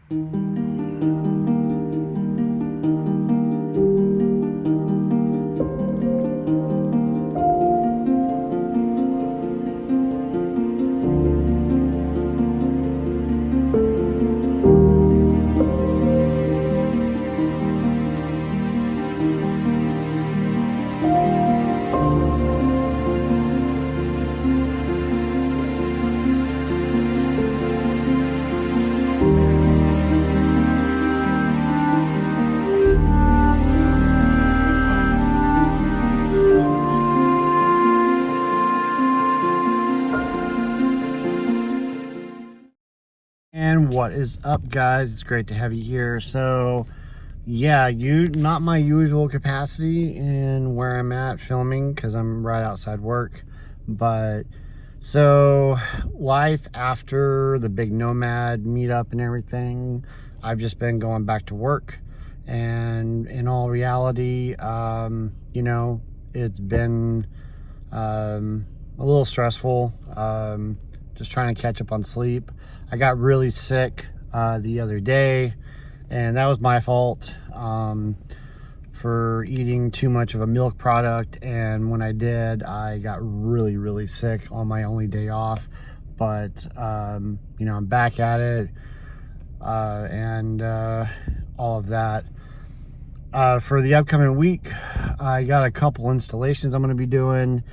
And what is up, guys? It's great to have you here. So yeah, not my usual capacity in where I'm at filming, because I'm right outside work. But so life after the big Nomad meetup and everything, I've just been going back to work. And in all reality, you know, it's been a little stressful, just trying to catch up on sleep. I got really sick the other day, and that was my fault for eating too much of a milk product. And when I did, I got really sick on my only day off. But you know, I'm back at it, and all of that. For the upcoming week, I got a couple installations I'm going to be doing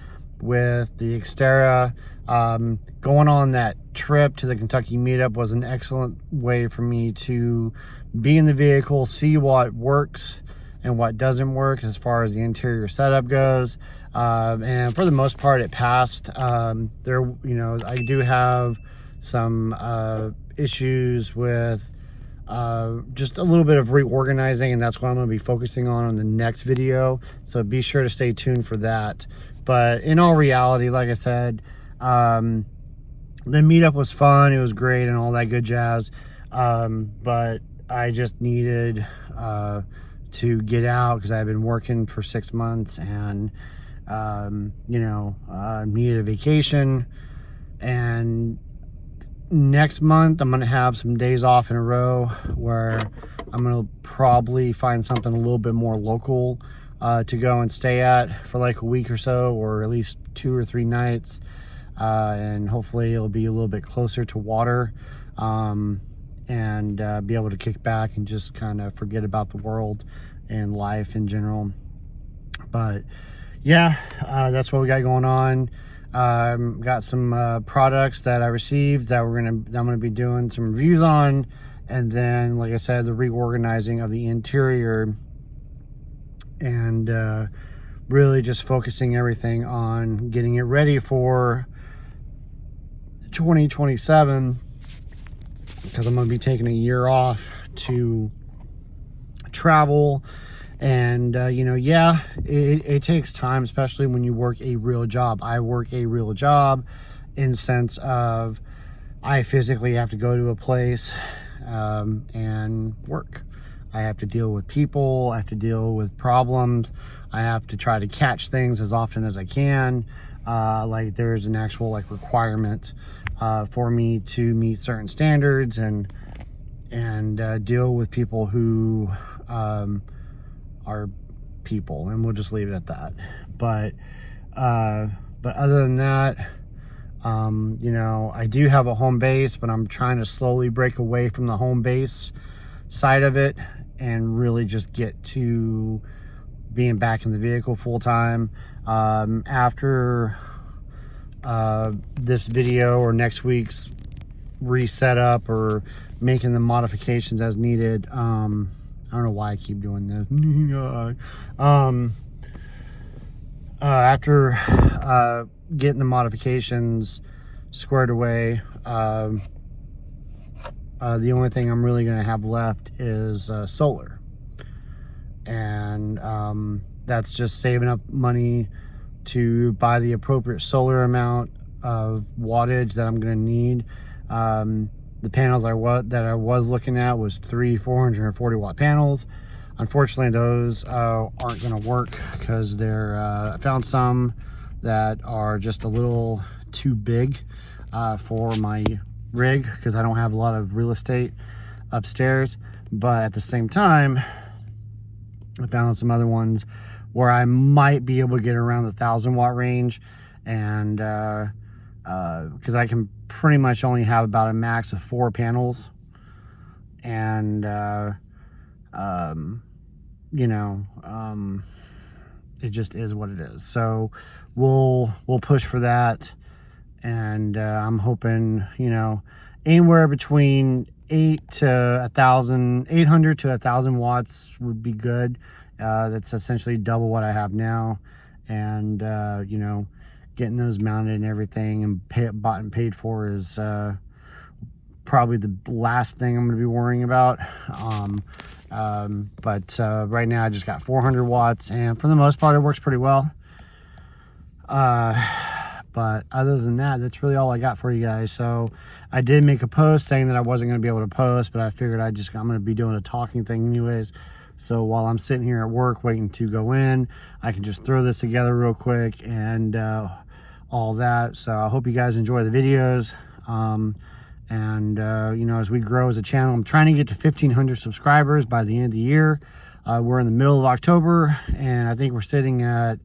with the Xterra. Going on that trip to the Kentucky meetup was an excellent way for me to be in the vehicle, see what works and what doesn't work as far as the interior setup goes. And for the most part, it passed. There, you know, I do have some issues with just a little bit of reorganizing, and that's what I'm going to be focusing on the next video. So be sure to stay tuned for that. But in all reality, like I said, the meetup was fun, it was great and all that good jazz, but I just needed to get out because I've been working for 6 months, and you know, needed a vacation. And next month I'm gonna have some days off in a row where I'm gonna probably find something a little bit more local to go and stay at for like a week or so, or at least 2 or 3 nights. And hopefully it'll be a little bit closer to water, and be able to kick back and just kind of forget about the world and life in general. But yeah, that's what we got going on. Got some products that I received that I'm gonna be doing some reviews on, and then, like I said, the reorganizing of the interior, and really just focusing everything on getting it ready for 2027, because I'm going to be taking a year off to travel. And you know, yeah, it takes time, especially when you work a real job. I work a real job in the sense of I physically have to go to a place and work. I have to deal with people, I have to deal with problems, I have to try to catch things as often as I can. Like there's an actual like requirement for me to meet certain standards, and deal with people who are people, and we'll just leave it at that. But other than that, you know, I do have a home base, but I'm trying to slowly break away from the home base side of it and really just get to being back in the vehicle full time. After this video or next week's reset up or making the modifications as needed, I don't know why I keep doing this. After getting the modifications squared away, the only thing I'm really going to have left is solar. And that's just saving up money to buy the appropriate solar amount of wattage that I'm going to need. The panels that I was looking at was 3 440 watt panels. Unfortunately, those aren't going to work because I found some that are just a little too big for my rig, because I don't have a lot of real estate upstairs. But at the same time, I found some other ones where I might be able to get around the 1,000-watt range, and because I can pretty much only have about a max of 4 panels, and you know, it just is what it is. So we'll push for that, and I'm hoping, you know, anywhere between 800 to 1,000 watts would be good. That's essentially double what I have now, and you know, getting those mounted and everything and bought and paid for is probably the last thing I'm going to be worrying about. But right now I just got 400 watts, and for the most part it works pretty well. But other than that, that's really all I got for you guys. So I did make a post saying that I wasn't going to be able to post, but I figured I'm going to be doing a talking thing anyways. So while I'm sitting here at work waiting to go in, I can just throw this together real quick and all that. So I hope you guys enjoy the videos. You know, as we grow as a channel, I'm trying to get to 1,500 subscribers by the end of the year. We're in the middle of October, and I think we're sitting at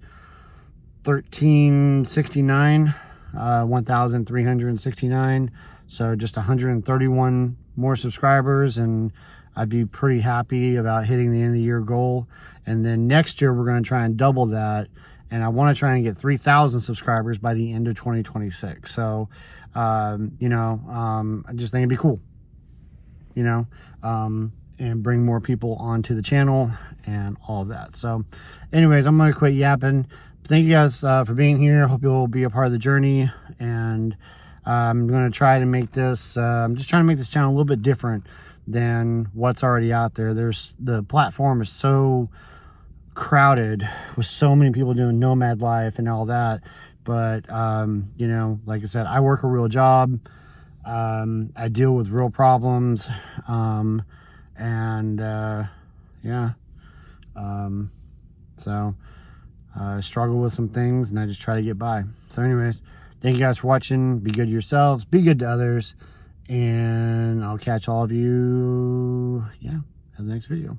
1,369, 1,369. So just 131 more subscribers, and I'd be pretty happy about hitting the end of the year goal. And then next year we're going to try and double that, and I want to try and get 3,000 subscribers by the end of 2026. So you know, I just think it'd be cool, you know, and bring more people onto the channel and all of that. So anyways, I'm going to quit yapping. Thank you guys for being here. Hope you'll be a part of the journey, and I'm going to try to make this, I'm just trying to make this channel a little bit different than what's already out there. The platform is so crowded with so many people doing nomad life and all that. But, you know, like I said, I work a real job. I deal with real problems. Yeah. So I struggle with some things, and I just try to get by. So anyways, thank you guys for watching. Be good to yourselves. Be good to others. And I'll catch all of you, yeah, in the next video.